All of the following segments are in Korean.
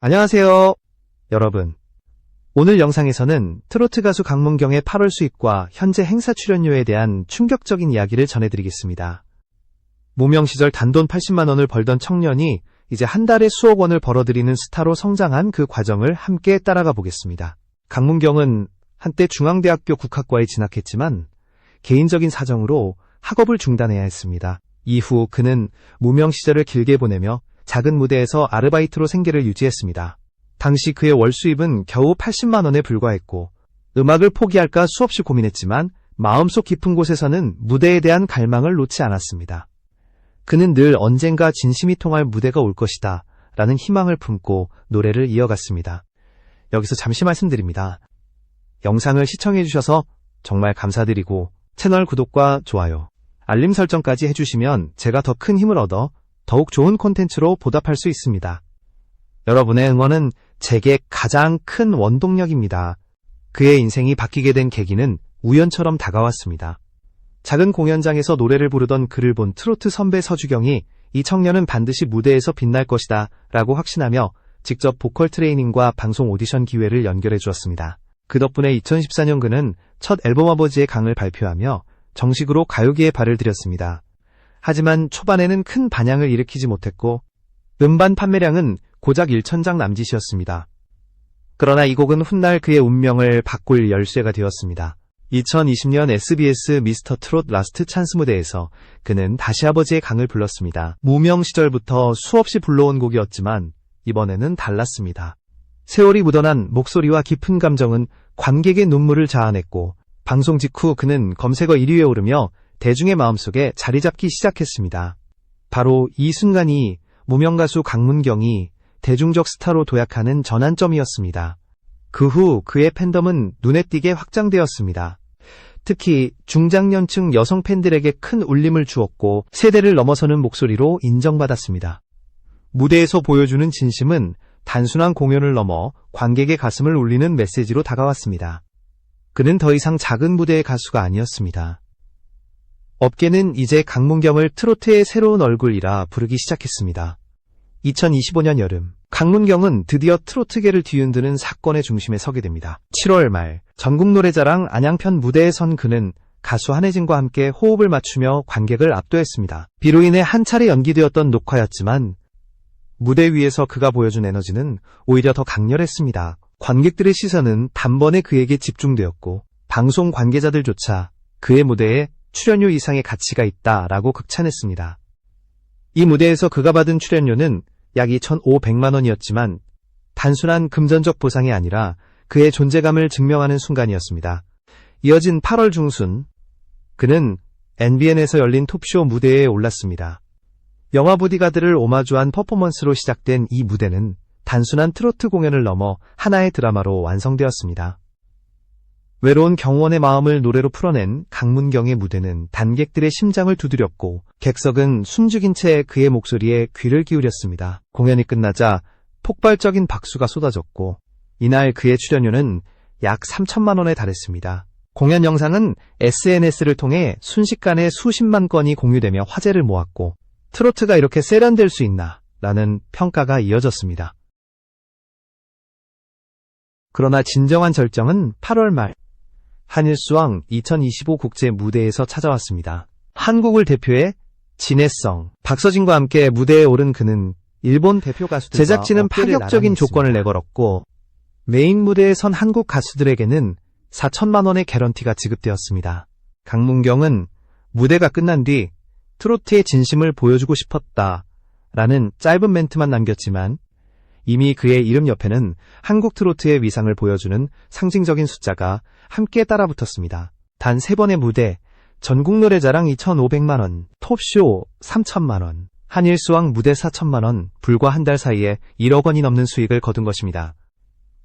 안녕하세요, 여러분. 오늘 영상에서는 트로트 가수 강문경의 8월 수입과 현재 행사 출연료에 대한 충격적인 이야기를 전해드리겠습니다. 무명 시절 단돈 80만 원을 벌던 청년이 이제 한 달에 수억 원을 벌어들이는 스타로 성장한 그 과정을 함께 따라가 보겠습니다. 강문경은 한때 중앙대학교 국악과에 진학했지만 개인적인 사정으로 학업을 중단해야 했습니다. 이후 그는 무명 시절을 길게 보내며 작은 무대에서 아르바이트로 생계를 유지했습니다. 당시 그의 월 수입은 겨우 80만 원에 불과했고 음악을 포기할까 수없이 고민했지만 마음속 깊은 곳에서는 무대에 대한 갈망을 놓지 않았습니다. 그는 늘 언젠가 진심이 통할 무대가 올 것이다 라는 희망을 품고 노래를 이어갔습니다. 여기서 잠시 말씀드립니다. 영상을 시청해주셔서 정말 감사드리고 채널 구독과 좋아요, 알림 설정까지 해주시면 제가 더 큰 힘을 얻어 더욱 좋은 콘텐츠로 보답할 수 있습니다. 여러분의 응원은 제게 가장 큰 원동력입니다. 그의 인생이 바뀌게 된 계기는 우연처럼 다가왔습니다. 작은 공연장에서 노래를 부르던 그를 본 트로트 선배 서주경이 이 청년은 반드시 무대에서 빛날 것이다 라고 확신하며 직접 보컬 트레이닝과 방송 오디션 기회를 연결해 주었습니다. 그 덕분에 2014년 그는 첫 앨범 아버지의 강을 발표하며 정식으로 가요계에 발을 들였습니다. 하지만 초반에는 큰 반향을 일으키지 못했고 음반 판매량은 고작 1,000장 남짓이었습니다. 그러나 이 곡은 훗날 그의 운명을 바꿀 열쇠가 되었습니다. 2020년 SBS 미스터 트롯 라스트 찬스 무대에서 그는 다시 아버지의 강을 불렀습니다. 무명 시절부터 수없이 불러온 곡이었지만 이번에는 달랐습니다. 세월이 묻어난 목소리와 깊은 감정은 관객의 눈물을 자아냈고 방송 직후 그는 검색어 1위에 오르며 대중의 마음속에 자리잡기 시작했습니다. 바로 이 순간이 무명 가수 강문경이 대중적 스타로 도약하는 전환점이었습니다. 그 후 그의 팬덤은 눈에 띄게 확장되었습니다. 특히 중장년층 여성 팬들에게 큰 울림을 주었고 세대를 넘어서는 목소리로 인정받았습니다. 무대에서 보여주는 진심은 단순한 공연을 넘어 관객의 가슴을 울리는 메시지로 다가왔습니다. 그는 더 이상 작은 무대의 가수가 아니었습니다. 업계는 이제 강문경을 트로트의 새로운 얼굴이라 부르기 시작했습니다. 2025년 여름, 강문경은 드디어 트로트계를 뒤흔드는 사건의 중심에 서게 됩니다. 7월 말, 전국노래자랑 안양편 무대에 선 그는 가수 한혜진과 함께 호흡을 맞추며 관객을 압도했습니다. 비로 인해 한 차례 연기되었던 녹화였지만 무대 위에서 그가 보여준 에너지는 오히려 더 강렬했습니다. 관객들의 시선은 단번에 그에게 집중되었고 방송 관계자들조차 그의 무대에 출연료 이상의 가치가 있다라고 극찬했습니다. 이 무대에서 그가 받은 출연료는 약 2,500만 원이었지만 단순한 금전적 보상이 아니라 그의 존재감을 증명하는 순간이었습니다. 이어진 8월 중순, 그는 NBN에서 열린 톱쇼 무대에 올랐습니다. 영화 보디가드를 오마주한 퍼포먼스로 시작된 이 무대는 단순한 트로트 공연을 넘어 하나의 드라마로 완성되었습니다. 외로운 경원의 마음을 노래로 풀어낸 강문경의 무대는 관객들의 심장을 두드렸고 객석은 숨죽인 채 그의 목소리에 귀를 기울였습니다. 공연이 끝나자 폭발적인 박수가 쏟아졌고 이날 그의 출연료는 약 3천만 원에 달했습니다. 공연 영상은 SNS를 통해 순식간에 수십만 건이 공유되며 화제를 모았고 트로트가 이렇게 세련될 수 있나 라는 평가가 이어졌습니다. 그러나 진정한 절정은 8월 말 한일수왕 2025 국제 무대에서 찾아왔습니다. 한국을 대표해 진해성, 박서진과 함께 무대에 오른 그는 일본 대표 가수들과 제작진은 파격적인 조건을 내걸었고 메인 무대에 선 한국 가수들에게는 4천만 원의 개런티가 지급되었습니다. 강문경은 무대가 끝난 뒤 트로트의 진심을 보여주고 싶었다라는 짧은 멘트만 남겼지만 이미 그의 이름 옆에는 한국 트로트의 위상을 보여주는 상징적인 숫자가 함께 따라붙었습니다. 단 3번의 무대, 전국노래자랑 2,500만 원, 톱쇼 3천만 원, 한일수왕 무대 4천만 원, 불과 한 달 사이에 1억 원이 넘는 수익을 거둔 것입니다.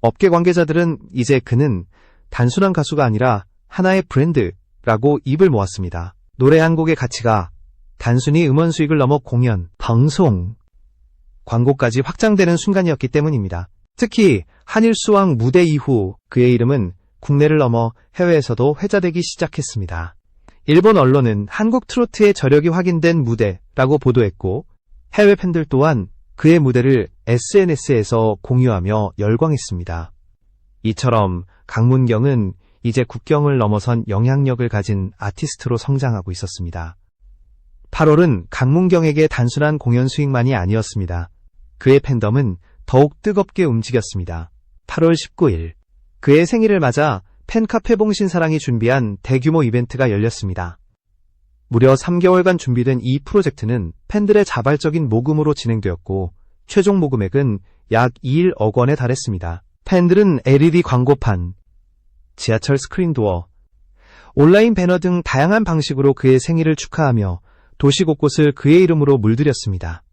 업계 관계자들은 이제 그는 단순한 가수가 아니라 하나의 브랜드라고 입을 모았습니다. 노래 한 곡의 가치가 단순히 음원 수익을 넘어 공연, 방송, 광고까지 확장되는 순간이었기 때문입니다. 특히 한일수왕 무대 이후 그의 이름은 국내를 넘어 해외에서도 회자되기 시작했습니다. 일본 언론은 한국 트로트의 저력이 확인된 무대라고 보도했고 해외 팬들 또한 그의 무대를 SNS에서 공유하며 열광했습니다. 이처럼 강문경은 이제 국경을 넘어선 영향력을 가진 아티스트로 성장하고 있었습니다. 8월은 강문경에게 단순한 공연 수익만이 아니었습니다. 그의 팬덤은 더욱 뜨겁게 움직였습니다. 8월 19일, 그의 생일을 맞아 팬카페 봉신사랑이 준비한 대규모 이벤트가 열렸습니다. 무려 3개월간 준비된 이 프로젝트는 팬들의 자발적인 모금으로 진행되었고 최종 모금액은 약 2억 원에 달했습니다. 팬들은 LED 광고판, 지하철 스크린도어, 온라인 배너 등 다양한 방식으로 그의 생일을 축하하며 도시 곳곳을 그의 이름으로 물들였습니다.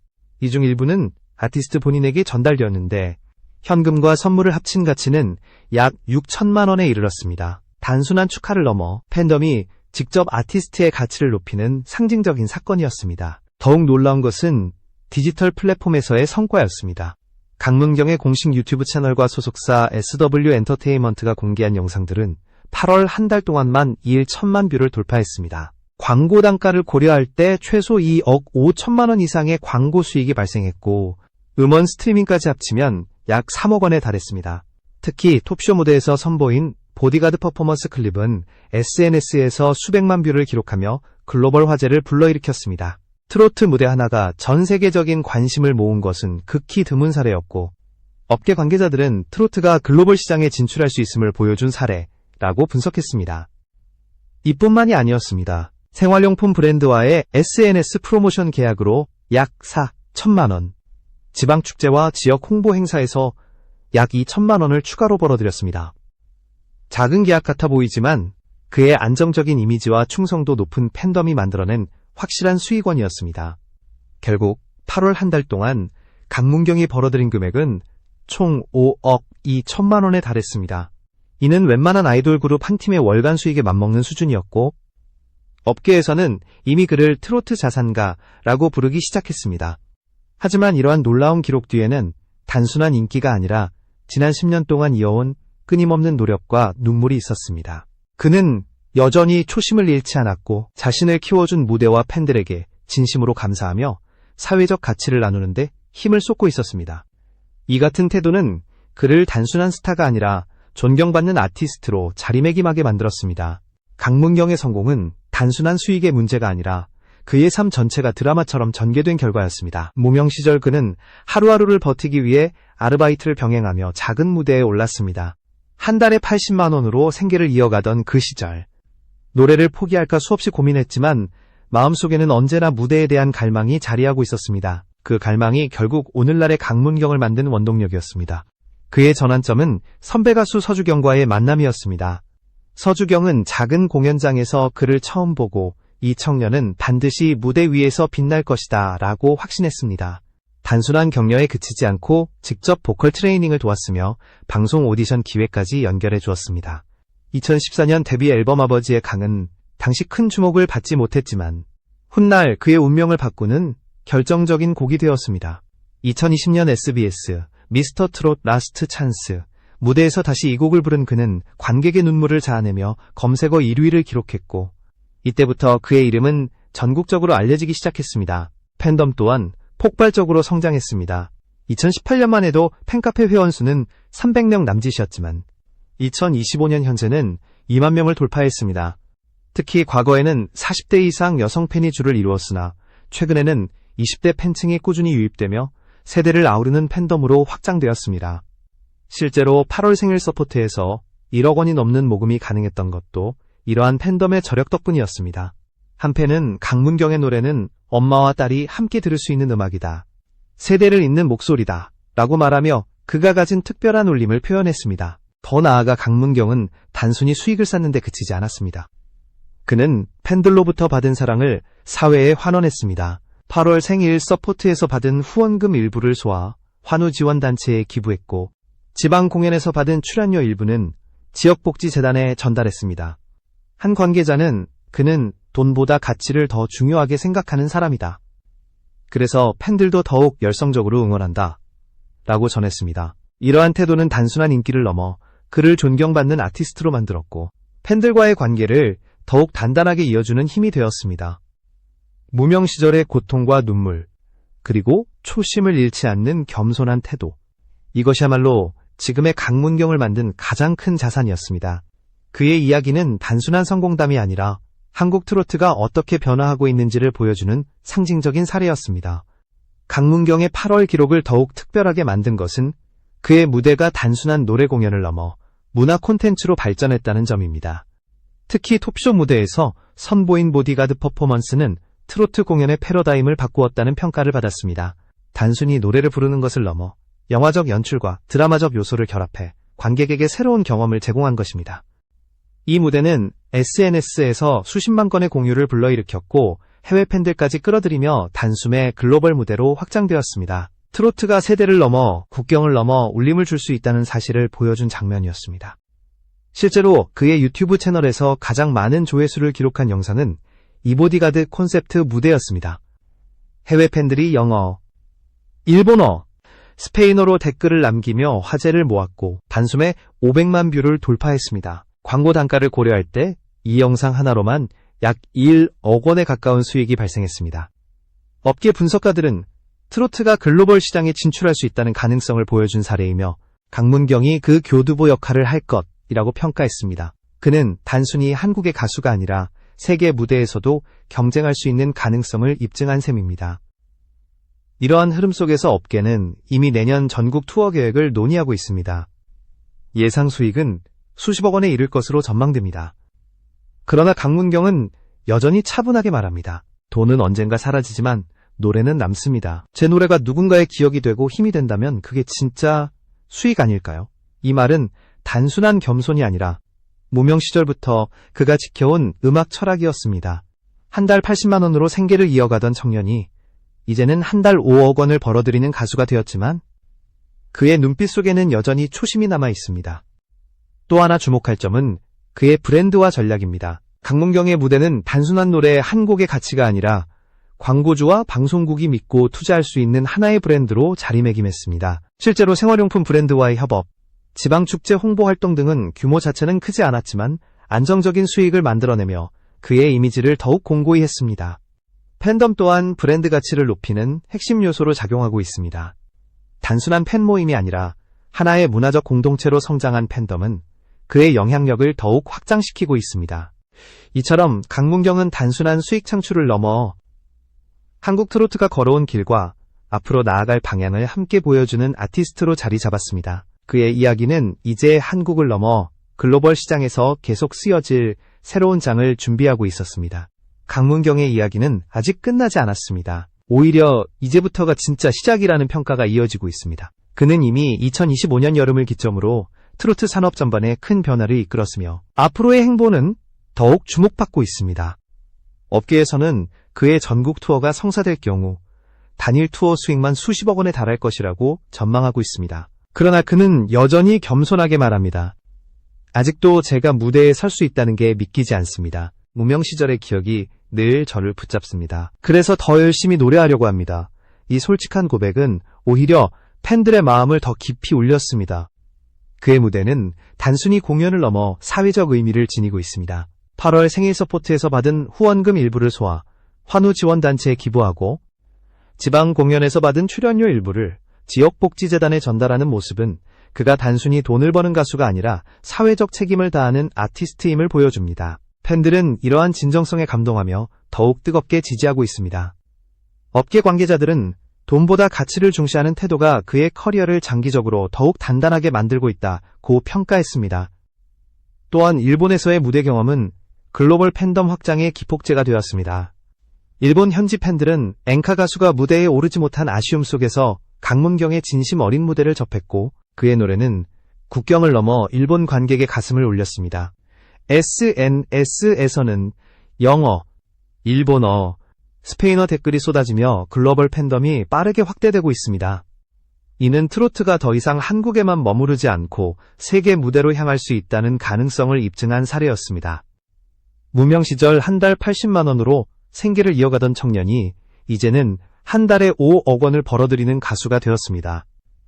이 중 일부는 아티스트 본인에게 전달되었는데 현금과 선물을 합친 가치는 약 6천만 원에 이르렀습니다. 단순한 축하를 넘어 팬덤이 직접 아티스트의 가치를 높이는 상징적인 사건이었습니다. 더욱 놀라운 것은 디지털 플랫폼에서의 성과였습니다. 강문경의 공식 유튜브 채널과 소속사 SW 엔터테인먼트가 공개한 영상들은 8월 한 달 동안만 2일 1천만 뷰를 돌파했습니다. 광고 단가를 고려할 때 최소 2억 5천만 원 이상의 광고 수익이 발생했고 음원 스트리밍까지 합치면 약 3억 원에 달했습니다. 특히 톱쇼 무대에서 선보인 보디가드 퍼포먼스 클립은 SNS에서 수백만 뷰를 기록하며 글로벌 화제를 불러일으켰습니다. 트로트 무대 하나가 전 세계적인 관심을 모은 것은 극히 드문 사례였고 업계 관계자들은 트로트가 글로벌 시장에 진출할 수 있음을 보여준 사례라고 분석했습니다. 이뿐만이 아니었습니다. 생활용품 브랜드와의 SNS 프로모션 계약으로 약 4천만 원, 지방축제와 지역 홍보 행사에서 약 2천만 원을 추가로 벌어들였습니다. 작은 계약 같아 보이지만 그의 안정적인 이미지와 충성도 높은 팬덤이 만들어낸 확실한 수익원이었습니다. 결국 8월 한 달 동안 강문경이 벌어들인 금액은 총 5억 2천만 원에 달했습니다. 이는 웬만한 아이돌 그룹 한 팀의 월간 수익에 맞먹는 수준이었고 업계에서는 이미 그를 트로트 자산가라고 부르기 시작했습니다. 하지만 이러한 놀라운 기록 뒤에는 단순한 인기가 아니라 지난 10년 동안 이어온 끊임없는 노력과 눈물이 있었습니다. 그는 여전히 초심을 잃지 않았고 자신을 키워준 무대와 팬들에게 진심으로 감사하며 사회적 가치를 나누는데 힘을 쏟고 있었습니다. 이 같은 태도는 그를 단순한 스타가 아니라 존경받는 아티스트로 자리매김하게 만들었습니다. 강문경의 성공은 단순한 수익의 문제가 아니라 그의 삶 전체가 드라마처럼 전개된 결과였습니다. 무명 시절 그는 하루하루를 버티기 위해 아르바이트를 병행하며 작은 무대에 올랐습니다. 한 달에 80만 원으로 생계를 이어가던 그 시절. 노래를 포기할까 수없이 고민했지만 마음속에는 언제나 무대에 대한 갈망이 자리하고 있었습니다. 그 갈망이 결국 오늘날의 강문경을 만든 원동력이었습니다. 그의 전환점은 선배 가수 서주경과의 만남이었습니다. 서주경은 작은 공연장에서 그를 처음 보고 이 청년은 반드시 무대 위에서 빛날 것이다 라고 확신했습니다. 단순한 격려에 그치지 않고 직접 보컬 트레이닝을 도왔으며 방송 오디션 기회까지 연결해 주었습니다. 2014년 데뷔 앨범 아버지의 강은 당시 큰 주목을 받지 못했지만 훗날 그의 운명을 바꾸는 결정적인 곡이 되었습니다. 2020년 SBS 미스터 트롯 라스트 찬스 무대에서 다시 이 곡을 부른 그는 관객의 눈물을 자아내며 검색어 1위를 기록했고 이때부터 그의 이름은 전국적으로 알려지기 시작했습니다. 팬덤 또한 폭발적으로 성장했습니다. 2018년만 해도 팬카페 회원수는 300명 남짓이었지만 2025년 현재는 2만 명을 돌파했습니다. 특히 과거에는 40대 이상 여성 팬이 주를 이루었으나 최근에는 20대 팬층이 꾸준히 유입되며 세대를 아우르는 팬덤으로 확장되었습니다. 실제로 8월 생일 서포트에서 1억 원이 넘는 모금이 가능했던 것도 이러한 팬덤의 저력 덕분이었습니다. 한편은 강문경의 노래는 엄마와 딸이 함께 들을 수 있는 음악이다. 세대를 잇는 목소리다. 라고 말하며 그가 가진 특별한 울림을 표현했습니다. 더 나아가 강문경은 단순히 수익을 쌓는 데 그치지 않았습니다. 그는 팬들로부터 받은 사랑을 사회에 환원했습니다. 8월 생일 서포트에서 받은 후원금 일부를 소화 환우지원단체에 기부했고 지방 공연에서 받은 출연료 일부는 지역복지재단에 전달했습니다. 한 관계자는 그는 돈보다 가치를 더 중요하게 생각하는 사람이다. 그래서 팬들도 더욱 열성적으로 응원한다. 라고 전했습니다. 이러한 태도는 단순한 인기를 넘어 그를 존경받는 아티스트로 만들었고 팬들과의 관계를 더욱 단단하게 이어주는 힘이 되었습니다. 무명 시절의 고통과 눈물, 그리고 초심을 잃지 않는 겸손한 태도. 이것이야말로 지금의 강문경을 만든 가장 큰 자산이었습니다. 그의 이야기는 단순한 성공담이 아니라 한국 트로트가 어떻게 변화하고 있는지를 보여주는 상징적인 사례였습니다. 강문경의 8월 기록을 더욱 특별하게 만든 것은 그의 무대가 단순한 노래 공연을 넘어 문화 콘텐츠로 발전했다는 점입니다. 특히 톱쇼 무대에서 선보인 보디가드 퍼포먼스는 트로트 공연의 패러다임을 바꾸었다는 평가를 받았습니다. 단순히 노래를 부르는 것을 넘어 영화적 연출과 드라마적 요소를 결합해 관객에게 새로운 경험을 제공한 것입니다. 이 무대는 SNS에서 수십만 건의 공유를 불러일으켰고 해외 팬들까지 끌어들이며 단숨에 글로벌 무대로 확장되었습니다. 트로트가 세대를 넘어 국경을 넘어 울림을 줄 수 있다는 사실을 보여준 장면이었습니다. 실제로 그의 유튜브 채널에서 가장 많은 조회수를 기록한 영상은 이 보디가드 콘셉트 무대였습니다. 해외 팬들이 영어, 일본어, 스페인어로 댓글을 남기며 화제를 모았고 단숨에 500만 뷰를 돌파했습니다. 광고 단가를 고려할 때 이 영상 하나로만 약 1억 원에 가까운 수익이 발생했습니다. 업계 분석가들은 트로트가 글로벌 시장에 진출할 수 있다는 가능성을 보여준 사례이며 강문경이 그 교두보 역할을 할 것이라고 평가했습니다. 그는 단순히 한국의 가수가 아니라 세계 무대에서도 경쟁할 수 있는 가능성을 입증한 셈입니다. 이러한 흐름 속에서 업계는 이미 내년 전국 투어 계획을 논의하고 있습니다. 예상 수익은 수십억 원에 이를 것으로 전망됩니다. 그러나 강문경은 여전히 차분하게 말합니다. 돈은 언젠가 사라지지만 노래는 남습니다. 제 노래가 누군가의 기억이 되고 힘이 된다면 그게 진짜 수익 아닐까요? 이 말은 단순한 겸손이 아니라 무명 시절부터 그가 지켜온 음악 철학이었습니다. 한 달 80만 원으로 생계를 이어가던 청년이 이제는 한 달 5억 원을 벌어들이는 가수가 되었지만 그의 눈빛 속에는 여전히 초심이 남아 있습니다. 또 하나 주목할 점은 그의 브랜드와 전략입니다. 강문경의 무대는 단순한 노래 한 곡의 가치가 아니라 광고주와 방송국이 믿고 투자할 수 있는 하나의 브랜드로 자리매김했습니다. 실제로 생활용품 브랜드와의 협업, 지방축제 홍보 활동 등은 규모 자체는 크지 않았지만 안정적인 수익을 만들어내며 그의 이미지를 더욱 공고히 했습니다. 팬덤 또한 브랜드 가치를 높이는 핵심 요소로 작용하고 있습니다. 단순한 팬 모임이 아니라 하나의 문화적 공동체로 성장한 팬덤은 그의 영향력을 더욱 확장시키고 있습니다. 이처럼 강문경은 단순한 수익 창출을 넘어 한국 트로트가 걸어온 길과 앞으로 나아갈 방향을 함께 보여주는 아티스트로 자리 잡았습니다. 그의 이야기는 이제 한국을 넘어 글로벌 시장에서 계속 쓰여질 새로운 장을 준비하고 있었습니다. 강문경의 이야기는 아직 끝나지 않았습니다. 오히려 이제부터가 진짜 시작이라는 평가가 이어지고 있습니다. 그는 이미 2025년 여름을 기점으로 트로트 산업 전반에 큰 변화를 이끌었으며 앞으로의 행보는 더욱 주목받고 있습니다. 업계에서는 그의 전국 투어가 성사될 경우 단일 투어 수익만 수십억 원에 달할 것이라고 전망하고 있습니다. 그러나 그는 여전히 겸손하게 말합니다. 아직도 제가 무대에 설 수 있다는 게 믿기지 않습니다. 무명 시절의 기억이 늘 저를 붙잡습니다. 그래서 더 열심히 노래하려고 합니다. 이 솔직한 고백은 오히려 팬들의 마음을 더 깊이 울렸습니다. 그의 무대는 단순히 공연을 넘어 사회적 의미를 지니고 있습니다. 8월 생일 서포트에서 받은 후원금 일부를 소화, 환우지원단체에 기부하고 지방 공연에서 받은 출연료 일부를 지역복지재단에 전달하는 모습은 그가 단순히 돈을 버는 가수가 아니라 사회적 책임을 다하는 아티스트임을 보여줍니다. 팬들은 이러한 진정성에 감동하며 더욱 뜨겁게 지지하고 있습니다. 업계 관계자들은 돈보다 가치를 중시하는 태도가 그의 커리어를 장기적으로 더욱 단단하게 만들고 있다고 평가했습니다. 또한 일본에서의 무대 경험은 글로벌 팬덤 확장의 기폭제가 되었습니다. 일본 현지 팬들은 엔카 가수가 무대에 오르지 못한 아쉬움 속에서 강문경의 진심 어린 무대를 접했고 그의 노래는 국경을 넘어 일본 관객의 가슴을 울렸습니다. SNS에서는 영어, 일본어, 스페인어 댓글이 쏟아지며 글로벌 팬덤이 빠르게 확대되고 있습니다. 이는 트로트가 더 이상 한국에만 머무르지 않고 세계 무대로 향할 수 있다는 가능성을 입증한 사례였습니다. 무명 시절 한 달 80만 원으로 생계를 이어가던 청년이 이제는 한 달에 5억 원을 벌어들이는 가수가 되었습니다.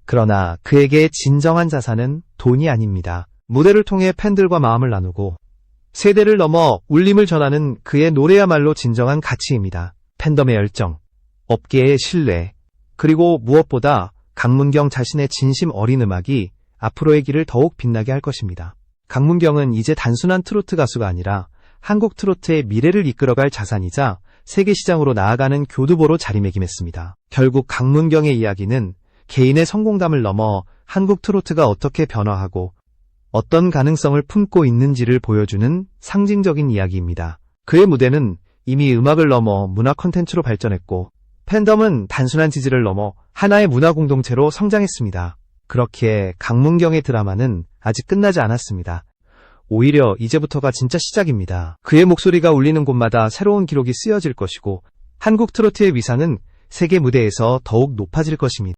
그러나 그에게 진정한 자산은 돈이 아닙니다. 무대를 통해 팬들과 마음을 나누고 세대를 넘어 울림을 전하는 그의 노래야말로 진정한 가치입니다. 팬덤의 열정, 업계의 신뢰, 그리고 무엇보다 강문경 자신의 진심 어린 음악이 앞으로의 길을 더욱 빛나게 할 것입니다. 강문경은 이제 단순한 트로트 가수가 아니라 한국 트로트의 미래를 이끌어갈 자산이자 세계 시장으로 나아가는 교두보로 자리매김했습니다. 결국 강문경의 이야기는 개인의 성공담을 넘어 한국 트로트가 어떻게 변화하고 어떤 가능성을 품고 있는지를 보여주는 상징적인 이야기입니다. 그의 무대는 이미 음악을 넘어 문화 콘텐츠로 발전했고 팬덤은 단순한 지지를 넘어 하나의 문화 공동체로 성장했습니다. 그렇기에 강문경의 드라마는 아직 끝나지 않았습니다. 오히려 이제부터가 진짜 시작입니다. 그의 목소리가 울리는 곳마다 새로운 기록이 쓰여질 것이고 한국 트로트의 위상은 세계 무대에서 더욱 높아질 것입니다.